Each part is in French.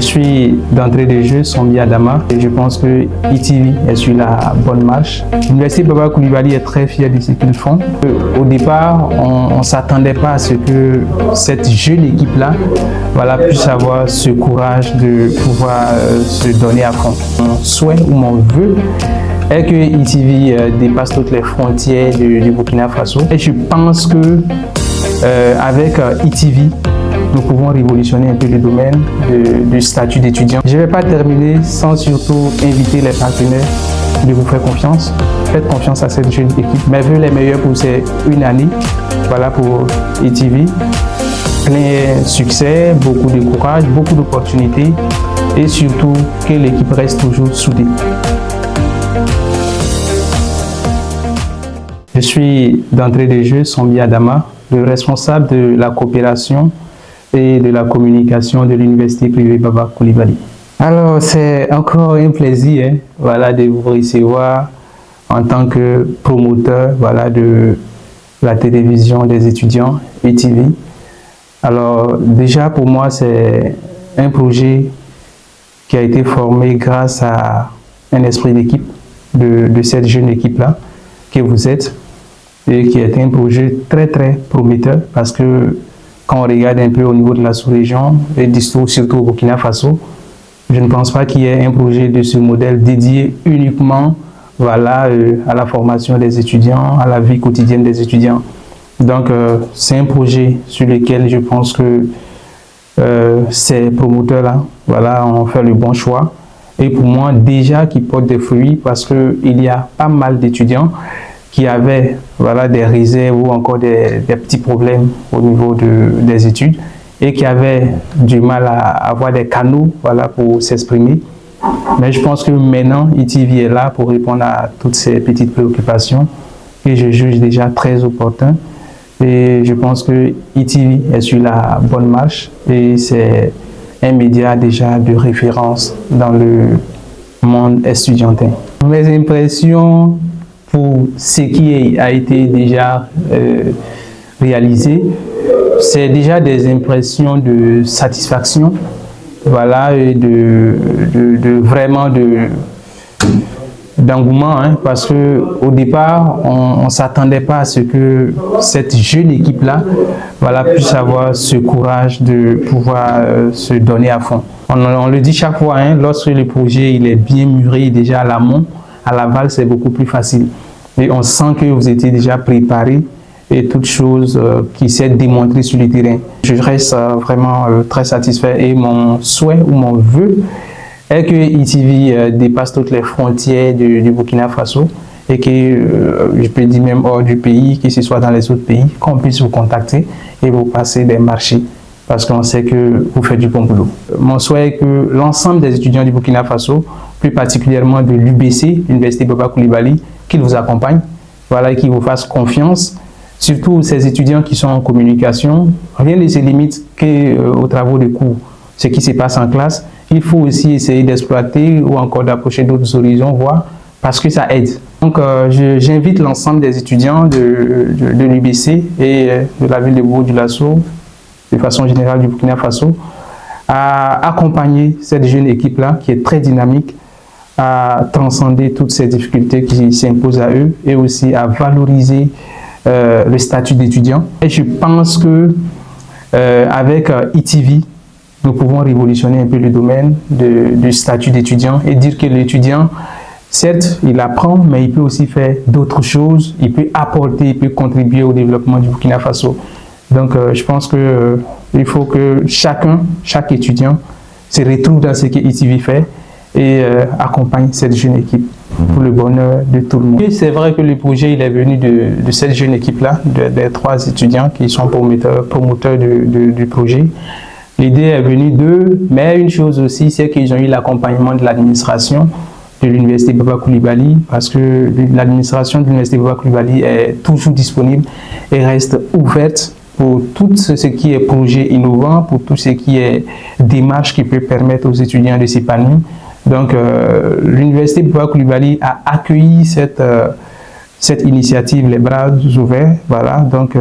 Je suis d'entrée de jeu Sombi Adama et je pense que ITV est sur la bonne marche. L'Université Baba Coulibaly est très fière de ce qu'ils font. Au départ, on ne s'attendait pas à ce que cette jeune équipe-là puisse avoir ce courage de pouvoir se donner à fond. Mon souhait ou mon vœu est que ITV dépasse toutes les frontières du Burkina Faso. Et je pense que avec ITV, nous pouvons révolutionner un peu le domaine du statut d'étudiant. Je ne vais pas terminer sans surtout inviter les partenaires de vous faire confiance. Faites confiance à cette jeune équipe. Mes vœux les meilleurs pour ces une année. Voilà pour ITV. Plein succès, beaucoup de courage, beaucoup d'opportunités et surtout que l'équipe reste toujours soudée. Je suis d'entrée de jeu Sombi Adama, le responsable de la coopération et de la communication de l'Université privée Baba Coulibaly. Alors, c'est encore un plaisir de vous recevoir en tant que promoteur de la télévision des étudiants, ITV. Alors, déjà pour moi, c'est un projet qui a été formé grâce à un esprit d'équipe de cette jeune équipe-là que vous êtes et qui a été un projet très prometteur parce que quand on regarde un peu au niveau de la sous-région et surtout au Burkina Faso, je ne pense pas qu'il y ait un projet de ce modèle dédié uniquement à la formation des étudiants, à la vie quotidienne des étudiants. Donc, c'est un projet sur lequel je pense que ces promoteurs-là ont fait le bon choix. Et pour moi, déjà, qui porte des fruits parce qu'il y a pas mal d'étudiants qui avaient des réserves ou encore des petits problèmes au niveau des études et qui avaient du mal à avoir des canaux pour s'exprimer. Mais je pense que maintenant, ITV est là pour répondre à toutes ces petites préoccupations et je juge déjà très opportun. Et je pense que ITV est sur la bonne marche et c'est un média déjà de référence dans le monde estudiantin. Mes impressions pour ce qui a été déjà réalisé, c'est déjà des impressions de satisfaction, et vraiment d'engouement, parce que au départ, on ne s'attendait pas à ce que cette jeune équipe-là puisse avoir ce courage de pouvoir se donner à fond. On le dit chaque fois, lorsque le projet il est bien mûri déjà à l'amont, à l'aval, c'est beaucoup plus facile. Et on sent que vous étiez déjà préparé et toutes choses qui s'est démontrées sur le terrain. Je reste vraiment très satisfait et mon souhait ou mon vœu est que ITV dépasse toutes les frontières du Burkina Faso et que, je peux dire même hors du pays, que ce soit dans les autres pays, qu'on puisse vous contacter et vous passer des marchés parce qu'on sait que vous faites du bon boulot. Mon souhait est que l'ensemble des étudiants du Burkina Faso, plus particulièrement de l'UBC, l'Université Baba Coulibaly, qu'ils vous accompagnent, et qu'ils vous fassent confiance. Surtout ces étudiants qui sont en communication, rien ne se limite qu'aux travaux de cours. Ce qui se passe en classe, il faut aussi essayer d'exploiter ou encore d'approcher d'autres horizons, voir, parce que ça aide. Donc, j'invite l'ensemble des étudiants de l'UBC et de la ville de Bourg-du-Lasso, de façon générale du Burkina Faso, à accompagner cette jeune équipe-là qui est très dynamique, à transcender toutes ces difficultés qui s'imposent à eux et aussi à valoriser le statut d'étudiant. Et je pense que avec ITV, nous pouvons révolutionner un peu le domaine du statut d'étudiant et dire que l'étudiant, certes, il apprend, mais il peut aussi faire d'autres choses, il peut apporter, il peut contribuer au développement du Burkina Faso. Donc, je pense qu'il faut que chaque étudiant se retrouve dans ce que ITV fait et accompagne cette jeune équipe pour le bonheur de tout le monde. C'est vrai que le projet il est venu de cette jeune équipe-là, des 3 étudiants qui sont promoteurs du projet. L'idée est venue d'eux, mais une chose aussi, c'est qu'ils ont eu l'accompagnement de l'administration de l'Université Baba Coulibaly, parce que l'administration de l'Université Baba Coulibaly est toujours disponible et reste ouverte pour tout ce qui est projet innovant, pour tout ce qui est démarche qui peut permettre aux étudiants de s'épanouir. Donc, l'Université Baba Coulibaly a accueilli cette initiative, les bras ouverts. Donc,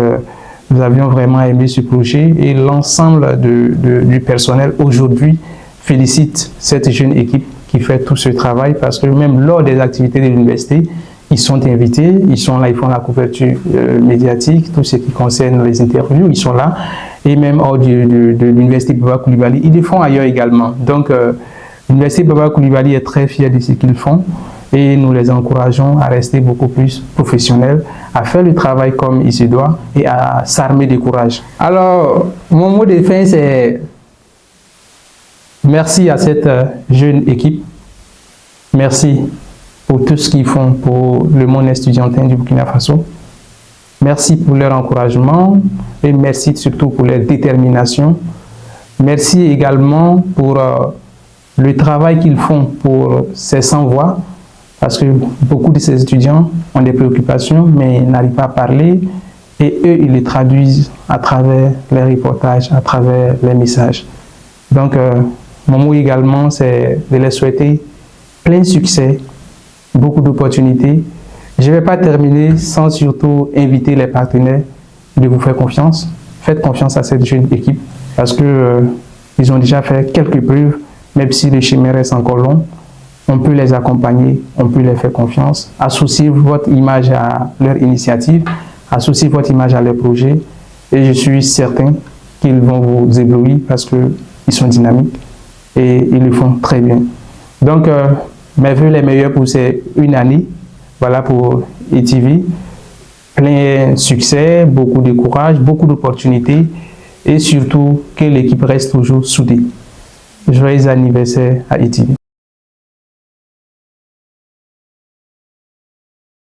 nous avions vraiment aimé ce projet et l'ensemble du personnel aujourd'hui félicite cette jeune équipe qui fait tout ce travail parce que même lors des activités de l'université, ils sont invités, ils sont là, ils font la couverture médiatique, tout ce qui concerne les interviews, ils sont là. Et même hors de l'université Baba Coulibaly, ils le font ailleurs également. Donc, l'université Baba Coulibaly est très fière de ce qu'ils font et nous les encourageons à rester beaucoup plus professionnels, à faire le travail comme il se doit et à s'armer de courage. Alors, mon mot de fin, c'est merci à cette jeune équipe. Merci pour tout ce qu'ils font pour le monde estudiantin du Burkina Faso. Merci pour leur encouragement et merci surtout pour leur détermination. Merci également pour le travail qu'ils font pour ces sans-voix, parce que beaucoup de ces étudiants ont des préoccupations mais n'arrivent pas à parler et eux, ils les traduisent à travers les reportages, à travers les messages. Donc, mon mot également, c'est de les souhaiter plein succès, beaucoup d'opportunités. Je ne vais pas terminer sans surtout inviter les partenaires de vous faire confiance. Faites confiance à cette jeune équipe parce qu'ils ont déjà fait quelques preuves, même si le chemin reste encore long. On peut les accompagner, on peut les faire confiance. Associez votre image à leur initiative, associez votre image à leurs projets et je suis certain qu'ils vont vous éblouir parce qu'ils sont dynamiques et ils le font très bien. Donc, mes vœux les meilleurs pour ces une année, voilà pour ETV. Plein succès, beaucoup de courage, beaucoup d'opportunités et surtout que l'équipe reste toujours soudée. Joyeux anniversaire à ETV.